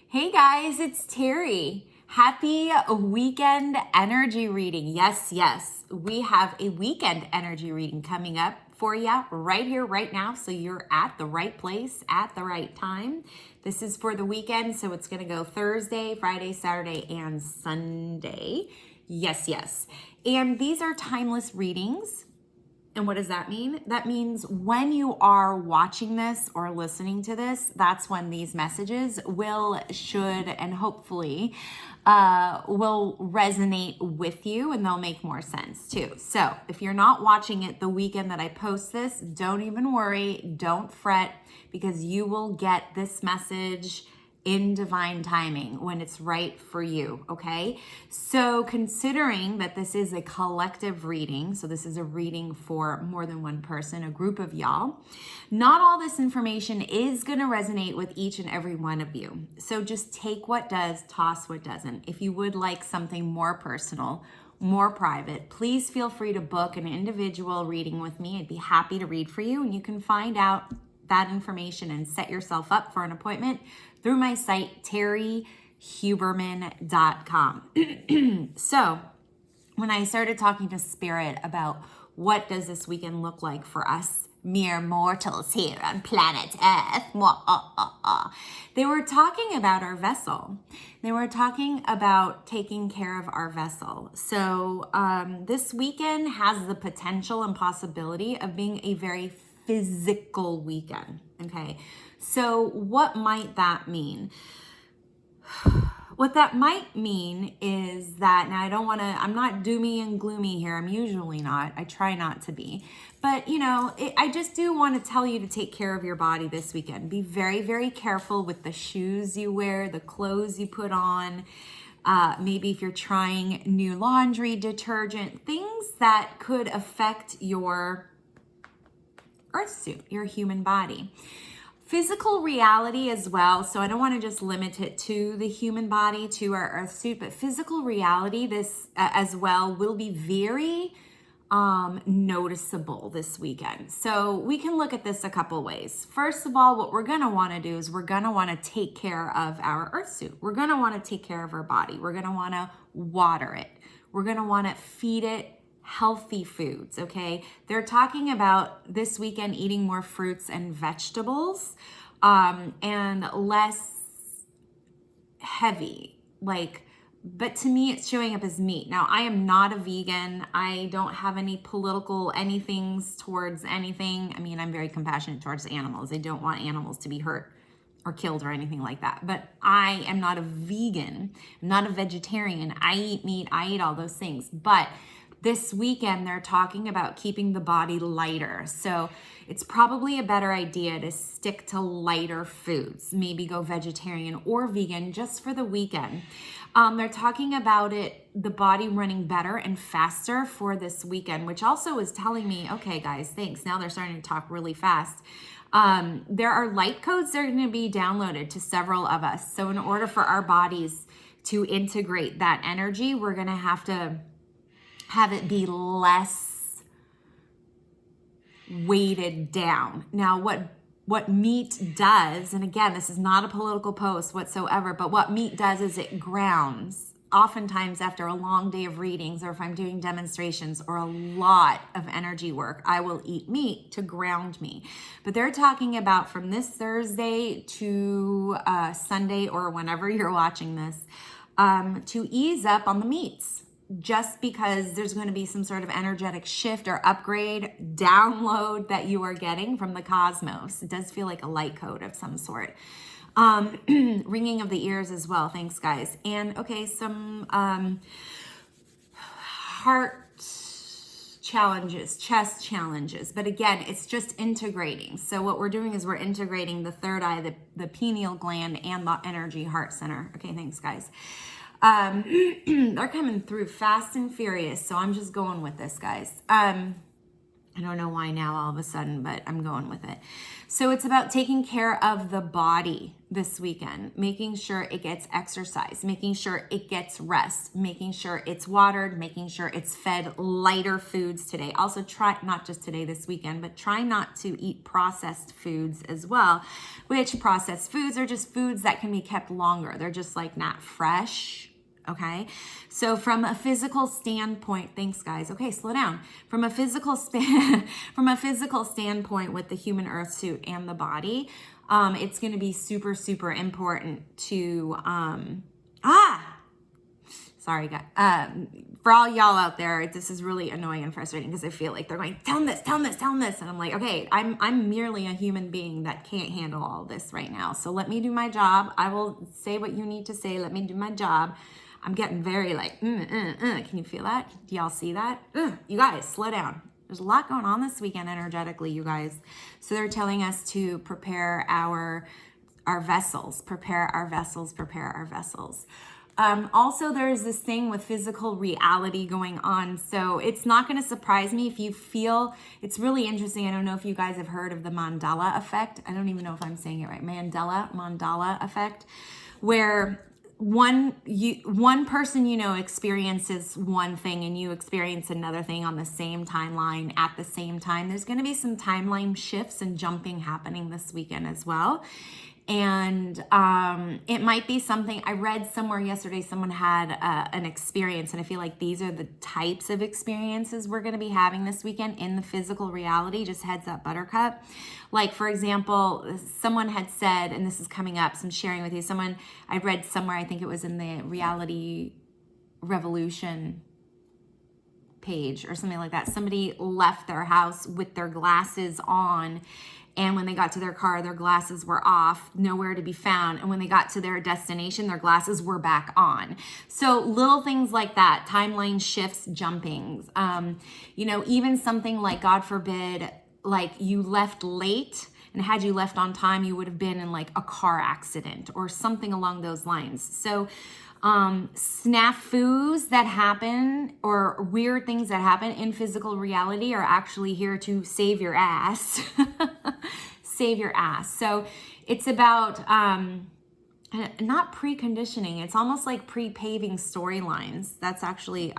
Hey guys, it's Terry. Happy weekend energy reading. Yes, we have a weekend energy reading coming up for you right here, right now. So you're at the right place at the right time. This is for the weekend, so it's going to go Thursday, Friday, Saturday, and Sunday. Yes. And these are timeless readings. And what does that mean? That means when you are watching this or listening to this, that's when these messages should, and hopefully will resonate with you, and they'll make more sense too. So if you're not watching it the weekend that I post this, don't even worry, don't fret, because you will get this message in divine timing when it's right for you, okay? So considering that this is a collective reading, so this is a reading for more than one person, a group of y'all, not all this information is gonna resonate with each and every one of you. So just take what does, toss what doesn't. If you would like something more personal, more private, please feel free to book an individual reading with me. I'd be happy to read for you, and you can find out that information and set yourself up for an appointment through my site, terryhuberman.com. So when I started talking to Spirit about what does this weekend look like for us mere mortals here on planet Earth, they were talking about our vessel. They were talking about taking care of our vessel. So this weekend has the potential and possibility of being a very physical weekend, okay? So what might that mean? What that might mean is that, now I'm not doomy and gloomy here. I'm usually not. I try not to be. But, I just do want to tell you to take care of your body this weekend. Be very, very careful with the shoes you wear, the clothes you put on. Maybe if you're trying new laundry detergent, things that could affect your earth suit, your human body. Physical reality as well. So I don't want to just limit it to the human body, to our earth suit, but physical reality, this as well, will be very noticeable this weekend. So we can look at this a couple ways. First of all, what we're going to want to do is we're going to want to take care of our earth suit. We're going to want to take care of our body. We're going to want to water it. We're going to want to feed it healthy foods, okay? They're talking about this weekend eating more fruits and vegetables and less heavy, but to me it's showing up as meat. Now, I am not a vegan. I don't have any political anythings towards anything. I mean, I'm very compassionate towards animals. I don't want animals to be hurt or killed or anything like that. But I am not a vegan. I'm not a vegetarian. I eat meat. I eat all those things. But this weekend, they're talking about keeping the body lighter. So it's probably a better idea to stick to lighter foods. Maybe go vegetarian or vegan just for the weekend. They're talking about the body running better and faster for this weekend, which also is telling me, okay, guys, thanks. Now they're starting to talk really fast. There are light codes that are going to be downloaded to several of us. So in order for our bodies to integrate that energy, we're going to have it be less weighted down. Now, what meat does, and again, this is not a political post whatsoever, but what meat does is it grounds. Oftentimes after a long day of readings, or if I'm doing demonstrations or a lot of energy work, I will eat meat to ground me. But they're talking about from this Thursday to Sunday, or whenever you're watching this, to ease up on the meats. Just because there's going to be some sort of energetic shift or upgrade, download that you are getting from the cosmos. It does feel like a light code of some sort. Ringing of the ears as well. Thanks, guys. And okay, some heart challenges, chest challenges. But again, it's just integrating. So what we're doing is we're integrating the third eye, the pineal gland, and the energy heart center. Okay, thanks, guys. They're coming through fast and furious, so I'm just going with this, guys. I don't know why now all of a sudden, but I'm going with it. So it's about taking care of the body this weekend, making sure it gets exercise, making sure it gets rest, making sure it's watered, making sure it's fed lighter foods today. Also try, not just today, this weekend, but try not to eat processed foods as well, which processed foods are just foods that can be kept longer. They're just like not fresh. Okay. So from a physical standpoint, thanks guys. Okay. Slow down. From a physical standpoint with the human earth suit and the body, it's going to be super, super important to, sorry guys. For all y'all out there, this is really annoying and frustrating because I feel like they're going, tell them this, tell them this, tell them this. And I'm like, okay, I'm merely a human being that can't handle all this right now. So let me do my job. I will say what you need to say. Let me do my job. I'm getting very like, Can you feel that? Do y'all see that? You guys, slow down. There's a lot going on this weekend energetically, you guys. So they're telling us to prepare our vessels, prepare our vessels, prepare our vessels. Also, there's this thing with physical reality going on. So it's not going to surprise me if you feel, it's really interesting. I don't know if you guys have heard of the Mandela effect. I don't even know if I'm saying it right. Mandela effect, where one person, you know, experiences one thing and you experience another thing on the same timeline at the same time. There's going to be some timeline shifts and jumping happening this weekend as well. And it might be something I read somewhere yesterday. Someone had an experience, and I feel like these are the types of experiences we're going to be having this weekend in the physical reality. Just heads up, Buttercup. Like, for example, someone had said, and this is coming up, so I'm sharing with you. Someone I read somewhere, I think it was in the Reality Revolution page or something like that. Somebody left their house with their glasses on, and when they got to their car, their glasses were off, nowhere to be found. And when they got to their destination, their glasses were back on. So little things like that, timeline shifts, jumpings, you know, even something like, God forbid, like you left late, and had you left on time, you would have been in like a car accident or something along those lines. So snafus that happen or weird things that happen in physical reality are actually here to save your ass. Save your ass. So it's about not preconditioning. It's almost like pre-paving storylines. That's actually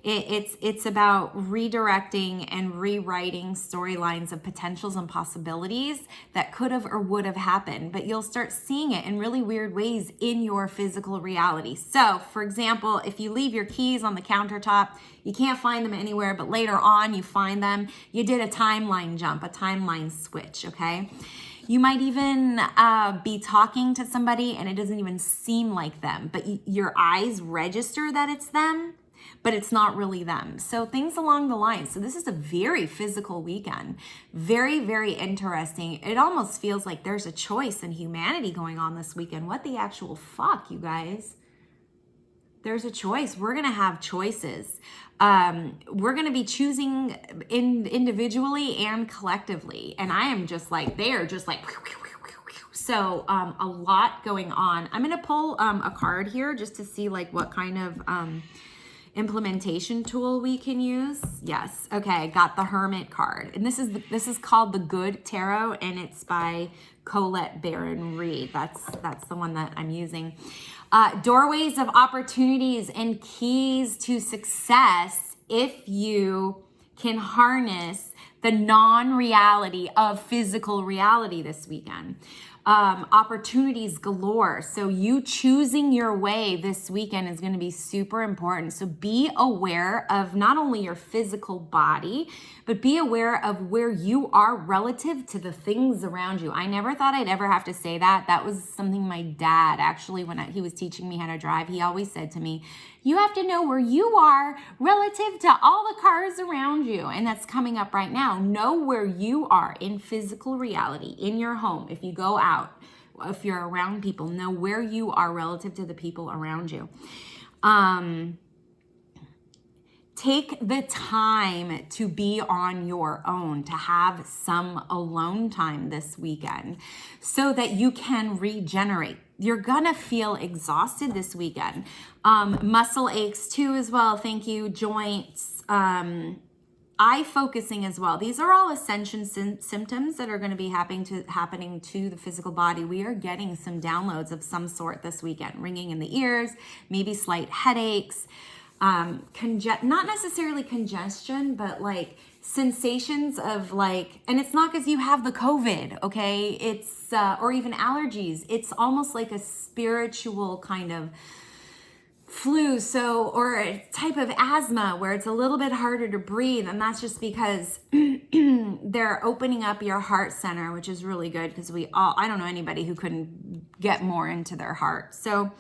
it's about redirecting and rewriting storylines of potentials and possibilities that could have or would have happened, but you'll start seeing it in really weird ways in your physical reality. So for example, if you leave your keys on the countertop, you can't find them anywhere, but later on you find them, you did a timeline jump, a timeline switch, okay? You might even be talking to somebody and it doesn't even seem like them, but your eyes register that it's them, but it's not really them. So things along the line. So this is a very physical weekend. Very, very interesting. It almost feels like there's a choice in humanity going on this weekend. What the actual fuck, you guys? There's a choice. We're going to have choices. We're going to be choosing individually and collectively. And I am just like, they are just like, so a lot going on. I'm going to pull a card here just to see like what kind of implementation tool we can use. Yes. Okay. Got the Hermit card. And this is called the Good Tarot, and it's by Colette Baron Reed. That's the one that I'm using. Doorways of opportunities and keys to success if you can harness the non-reality of physical reality this weekend. Opportunities galore. So you choosing your way this weekend is going to be super important. So be aware of not only your physical body, but be aware of where you are relative to the things around you. I never thought I'd ever have to say that. That was something my dad, actually, when he was teaching me how to drive, he always said to me, you have to know where you are relative to all the cars around you. And that's coming up right now. Know where you are in physical reality, in your home. If you go out, if you're around people, know where you are relative to the people around you. Take the time to be on your own, to have some alone time this weekend so that you can regenerate. You're gonna feel exhausted this weekend. Muscle aches too as well, thank you, joints, eye focusing as well. These are all ascension symptoms that are going to be happening to the physical body. We are getting some downloads of some sort this weekend, ringing in the ears, maybe slight headaches, not necessarily congestion, but like sensations of like, and it's not because you have the COVID, okay? It's, or even allergies. It's almost like a spiritual kind of flu, or a type of asthma where it's a little bit harder to breathe, and that's just because they're opening up your heart center, which is really good because I don't know anybody who couldn't get more into their heart. So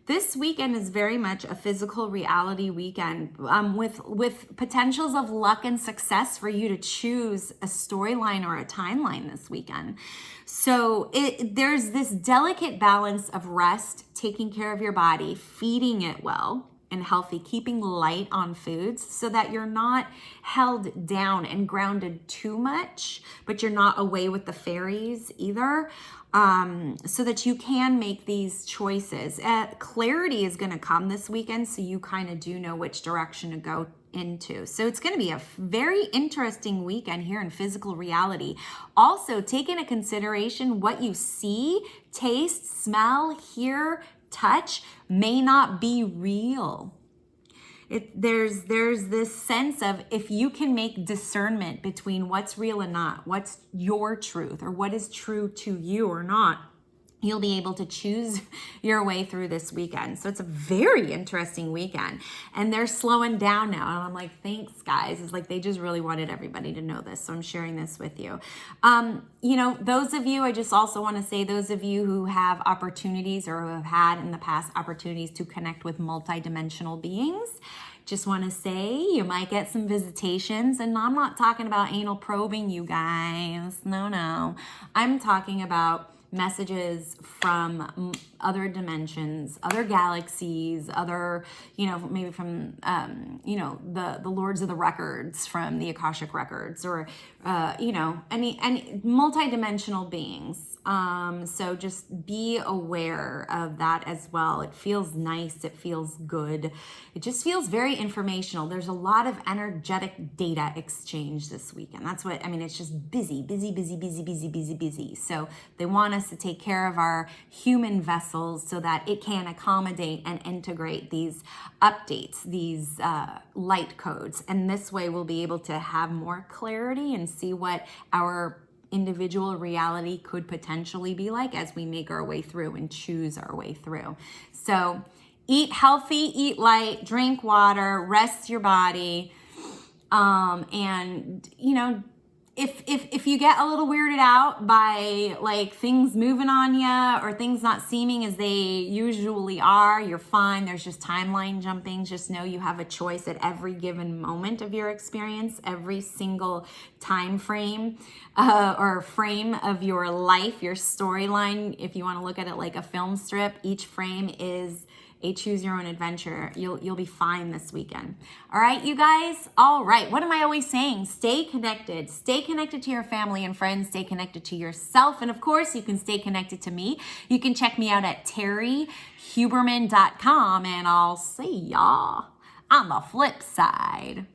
this weekend is very much a physical reality weekend, with potentials of luck and success for you to choose a storyline or a timeline this weekend. So there's this delicate balance of rest, taking care of your body, feeding it well and healthy, keeping light on foods so that you're not held down and grounded too much, but you're not away with the fairies either. So that you can make these choices. Clarity is going to come this weekend, so you kind of do know which direction to go into. So it's going to be a very interesting weekend here in physical reality. Also, take into consideration what you see, taste, smell, hear, touch may not be real. There's this sense of, if you can make discernment between what's real and not, what's your truth or what is true to you or not, you'll be able to choose your way through this weekend. So it's a very interesting weekend, and they're slowing down now. And I'm like, thanks guys. It's like they just really wanted everybody to know this. So I'm sharing this with you. Those of you, I just also want to say, those of you who have opportunities or who have had in the past opportunities to connect with multidimensional beings, just want to say you might get some visitations. And I'm not talking about anal probing, you guys. No. I'm talking about messages from other dimensions, other galaxies, other, maybe from, the Lords of the Records, from the Akashic Records, or, any multidimensional beings. So just be aware of that as well. It feels nice. It feels good. It just feels very informational. There's a lot of energetic data exchange this weekend. That's what, it's just busy. So they want us to take care of our human vessels so that it can accommodate and integrate these updates, these light codes. And this way we'll be able to have more clarity and see what our individual reality could potentially be like as we make our way through and choose our way through. So eat healthy, eat light, drink water, rest your body. If you get a little weirded out by like things moving on you or things not seeming as they usually are, you're fine. There's just timeline jumping. Just know you have a choice at every given moment of your experience, every single time frame or frame of your life, your storyline. If you want to look at it like a film strip, each frame is a choose your own adventure. You'll be fine this weekend. All right, you guys. All right. What am I always saying? Stay connected. Stay connected to your family and friends. Stay connected to yourself. And of course, you can stay connected to me. You can check me out at terryhuberman.com, and I'll see y'all on the flip side.